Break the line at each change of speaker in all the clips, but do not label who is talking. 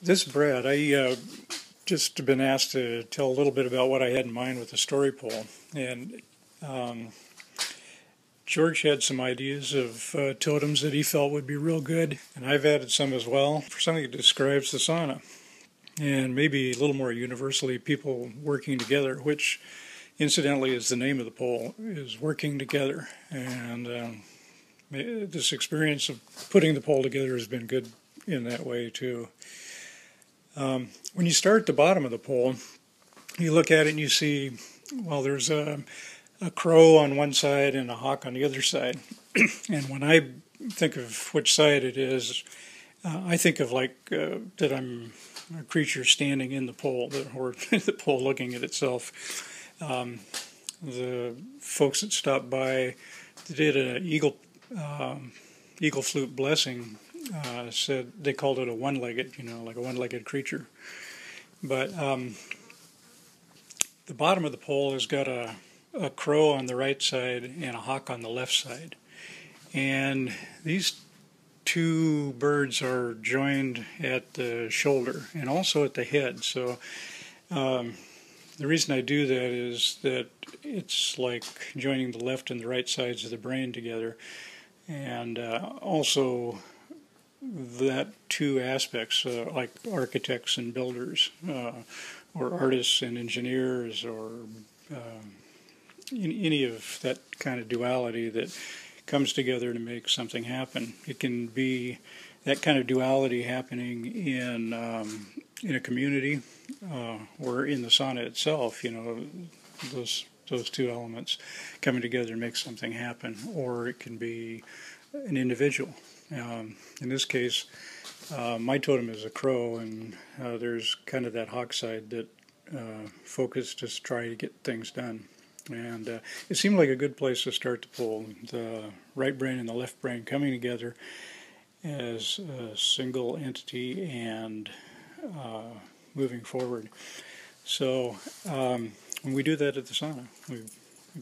This Brad, I just been asked to tell a little bit about what I had in mind with the story pole, and um, George had some ideas of totems that he felt would be real good, and I've added some as well for something that describes the sauna, and maybe a little more universally, people working together, which incidentally is the name of the pole, is working together, and this experience of putting the pole together has been good in that way too. When you start at the bottom of the pole, you look at it and you see, well, there's a crow on one side and a hawk on the other side. And when I think of which side it is, I think of that I'm a creature standing in the pole, or the pole looking at itself. The folks that stopped by did an eagle flute blessing. Said they called it a one-legged, like a one-legged creature. But the bottom of the pole has got a crow on the right side and a hawk on the left side. And these two birds are joined at the shoulder and also at the head. So the reason I do that is that it's like joining the left and the right sides of the brain together. And also that two aspects, like architects and builders, or artists and engineers, or any of that kind of duality that comes together to make something happen. It can be that kind of duality happening in a community, or in the sauna itself. Those two elements coming together to make something happen, or it can be an individual. In this case, my totem is a crow, and there's kind of that hawk side that focused to try to get things done. And it seemed like a good place to start the pole. The right brain and the left brain coming together as a single entity and moving forward. So when we do that at the sauna, we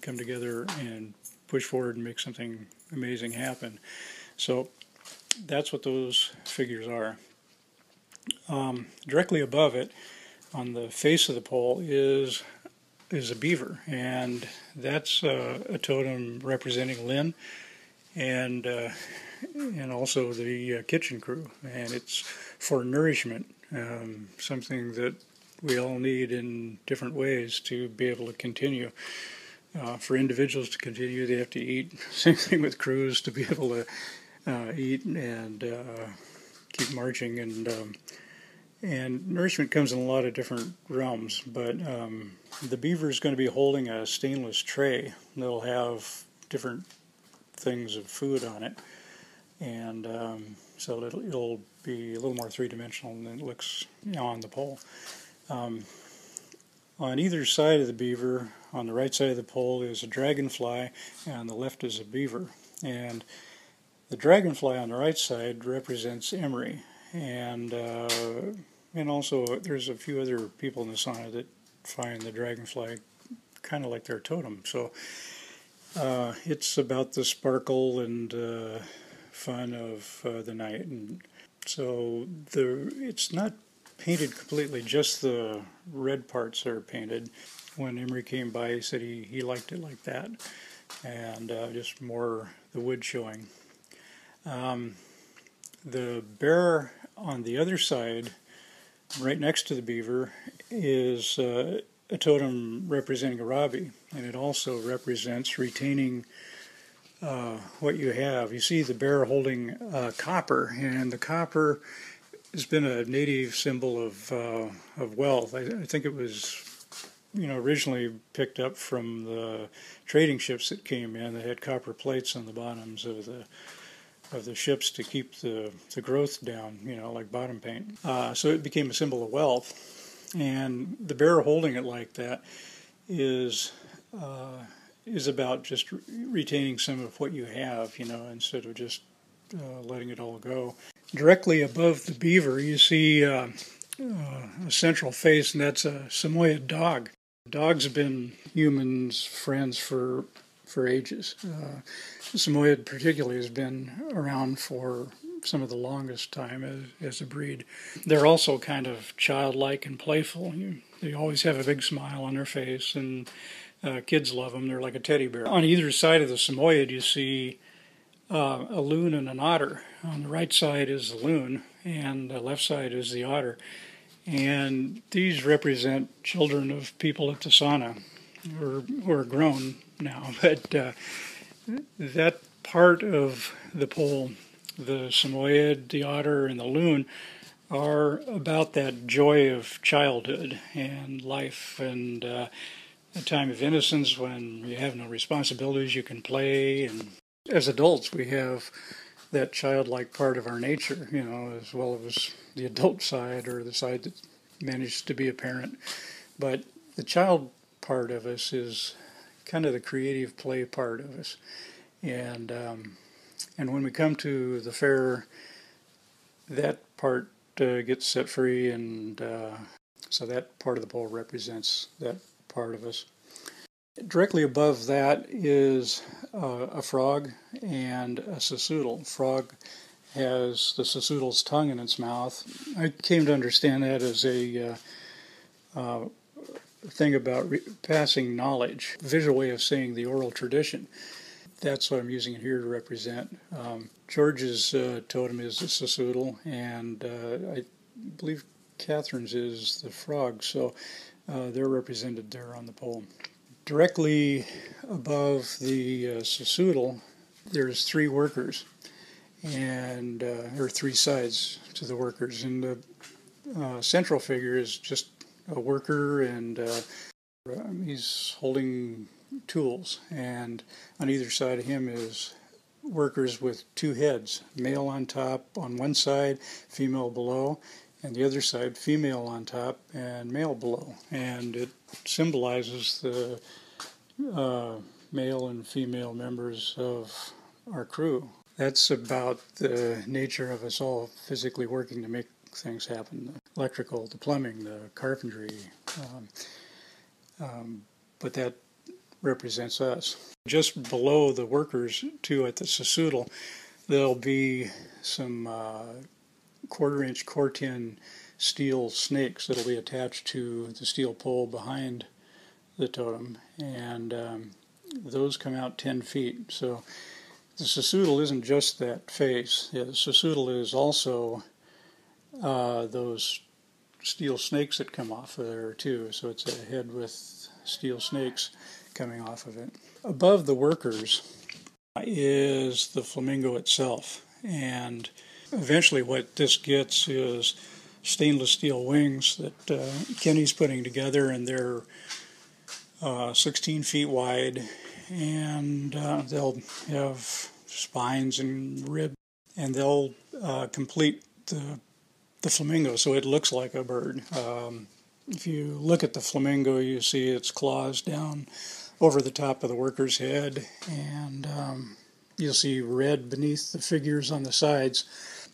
come together and push forward and make something amazing happen. So that's what those figures are. Directly above it, on the face of the pole, is a beaver, and that's a totem representing Lynn and also the kitchen crew, and it's for nourishment, something that we all need in different ways to be able to continue. For individuals to continue, they have to eat. Same thing with crews, to be able to eat and keep marching, and nourishment comes in a lot of different realms. But the beaver is going to be holding a stainless tray that'll have different things of food on it, and so it'll be a little more three-dimensional than it looks on the pole. On either side of the beaver, on the right side of the pole, is a dragonfly, and on the left is a beaver. And the dragonfly on the right side represents Emery, and also there's a few other people in the sauna that find the dragonfly kind of like their totem. So it's about the sparkle and fun of the night, and so it's not painted completely, just the red parts are painted. When Emery came by, he said he liked it like that, and just more the wood showing. The bear on the other side, right next to the beaver, is a totem representing Arabi, and it also represents retaining what you have. You see the bear holding copper, and the copper has been a native symbol of wealth. I think it was, originally picked up from the trading ships that came in. They had copper plates on the bottoms of the ships to keep the growth down, like bottom paint. So it became a symbol of wealth, and the bear holding it like that is about just retaining some of what you have, instead of just letting it all go. Directly above the beaver, you see a central face, and that's a Samoyed dog. Dogs have been humans' friends for ages. Samoyed particularly has been around for some of the longest time as a breed. They're also kind of childlike and playful. They always have a big smile on their face, and kids love them. They're like a teddy bear. On either side of the Samoyed, you see a loon and an otter. On the right side is the loon, and the left side is the otter. And these represent children of people at the sauna, who are grown now. But that part of the pole, the Samoyed, the otter, and the loon, are about that joy of childhood and life and a time of innocence when you have no responsibilities, you can play. And as adults, we have that childlike part of our nature, as well as the adult side, or the side that managed to be a parent. But the child part of us is kind of the creative play part of us. And when we come to the fair, that part gets set free, and so that part of the pole represents that part of us. Directly above that is a frog and a sassoodle. Frog has the sassoodle's tongue in its mouth. I came to understand that as a thing about passing knowledge, visual way of saying the oral tradition. That's what I'm using it here to represent. George's totem is the sassoodle, and I believe Catherine's is the frog, so they're represented there on the pole. Directly above the sassoodle, there's three workers, and or three sides to the workers, and the central figure is just a worker, and he's holding tools, and on either side of him is workers with two heads, male on top on one side, female below, and the other side, female on top and male below. And it symbolizes the male and female members of our crew. That's about the nature of us all physically working to make things happen. The electrical, the plumbing, the carpentry, but that represents us. Just below the workers, too, at the sassoodle, there'll be some quarter-inch corten steel snakes that'll be attached to the steel pole behind the totem, and those come out 10 feet. So the sassoodle isn't just that face. Yeah, the sassoodle is also those steel snakes that come off of there, too. So it's a head with steel snakes coming off of it. Above the workers is the flamingo itself, and eventually what this gets is stainless steel wings that Kenny's putting together, and they're 16 feet wide, and they'll have spines and ribs, and they'll complete the flamingo so it looks like a bird. If you look at the flamingo, you see its claws down over the top of the worker's head, and you'll see red beneath the figures on the sides,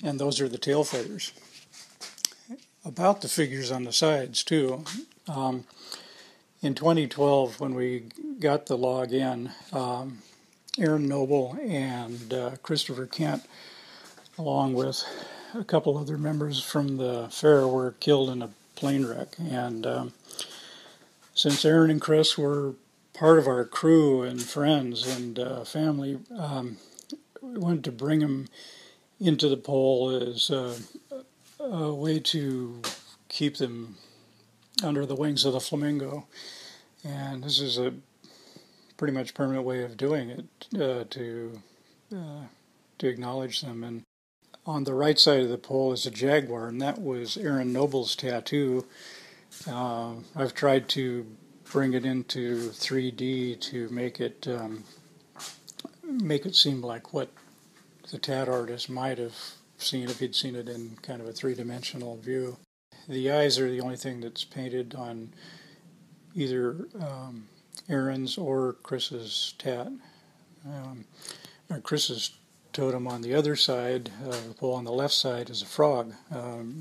and those are the tail feathers. About the figures on the sides, too, in 2012, when we got the log in, Aaron Noble and Christopher Kent, along with a couple other members from the fair, were killed in a plane wreck. And since Aaron and Chris were part of our crew and friends and family, we wanted to bring them into the pole as a way to keep them under the wings of the flamingo. And this is a pretty much permanent way of doing it, to acknowledge them. And on the right side of the pole is a jaguar, and that was Aaron Noble's tattoo. I've tried to bring it into 3D to make it seem like what the tat artist might have seen if he'd seen it in kind of a three-dimensional view. The eyes are the only thing that's painted on either Aaron's or Chris's tat. Chris's totem on the other side, the pole on the left side, is a frog.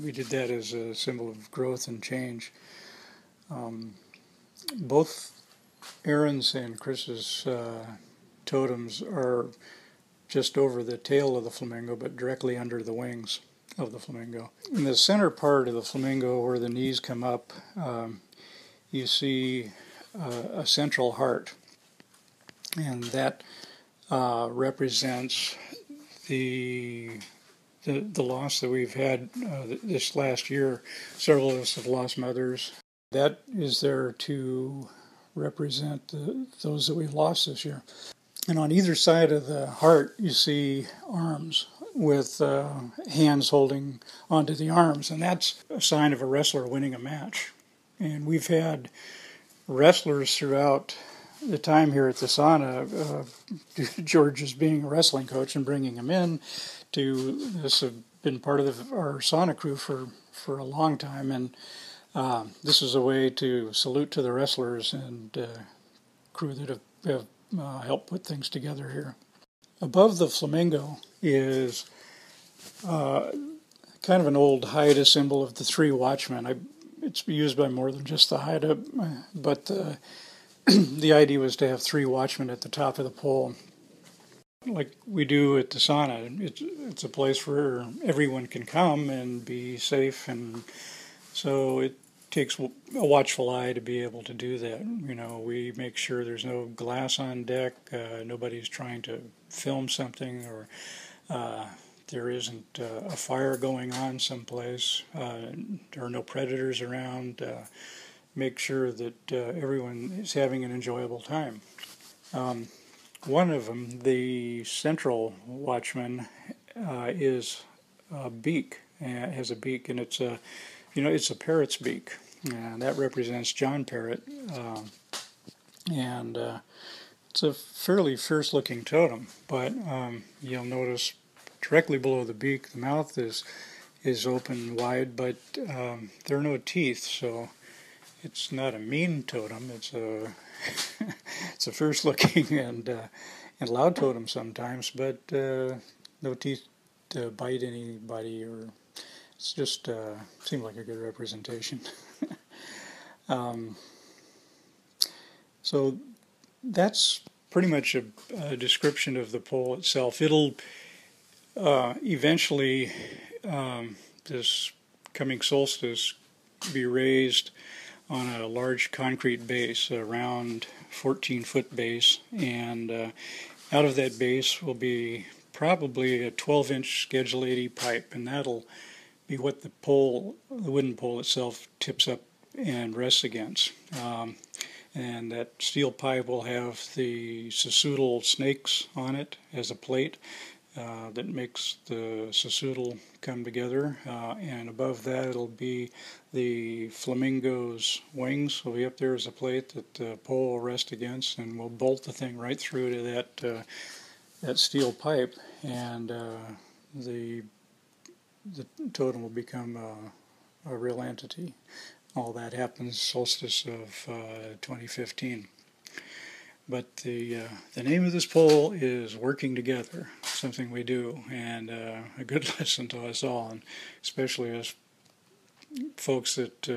We did that as a symbol of growth and change. Both Aaron's and Chris's totems are just over the tail of the flamingo, but directly under the wings of the flamingo. In the center part of the flamingo, where the knees come up, you see a central heart, and that represents the loss that we've had this last year. Several of us have lost mothers. That is there to represent those that we've lost this year. And on either side of the heart, you see arms with hands holding onto the arms, and that's a sign of a wrestler winning a match. And we've had wrestlers throughout the time here at the sauna. George is being a wrestling coach and bringing them in to this. Have been part of our sauna crew for a long time, and this is a way to salute to the wrestlers and crew that have helped put things together here. Above the flamingo is kind of an old Haida symbol of the three watchmen. It's used by more than just the Haida, but the idea was to have three watchmen at the top of the pole, like we do at the sauna. It's a place where everyone can come and be safe, and so it takes a watchful eye to be able to do that. You know, we make sure there's no glass on deck, nobody's trying to film something, or there isn't a fire going on someplace, there are no predators around. Make sure that everyone is having an enjoyable time. One of them, the central watchman, is a beak. Has a beak, and it's a parrot's beak, and that represents John Parrott. And it's a fairly fierce-looking totem, but you'll notice directly below the beak, the mouth is open wide, but there are no teeth, so it's not a mean totem. It's a it's a fierce-looking and loud totem sometimes, but no teeth to bite anybody, or it's just seemed like a good representation. So that's pretty much a description of the pole itself. It'll eventually, this coming solstice, be raised on a large concrete base, a round 14-foot base, and out of that base will be probably a 12-inch Schedule 80 pipe, and that'll be what the wooden pole itself tips up and rests against. And that steel pipe will have the sassoodle snakes on it as a plate that makes the sassoodle come together, and above that it'll be the flamingo's wings will be up there as a plate that the pole will rest against, and we'll bolt the thing right through to that steel pipe, and the totem will become a real entity. All that happens solstice of 2015. But the name of this pole is Working Together, something we do, and a good lesson to us all, and especially us folks that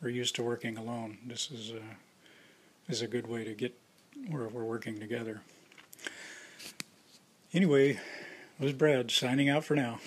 are used to working alone. This is a good way to get where we're working together. Anyway, this is Brad signing out for now.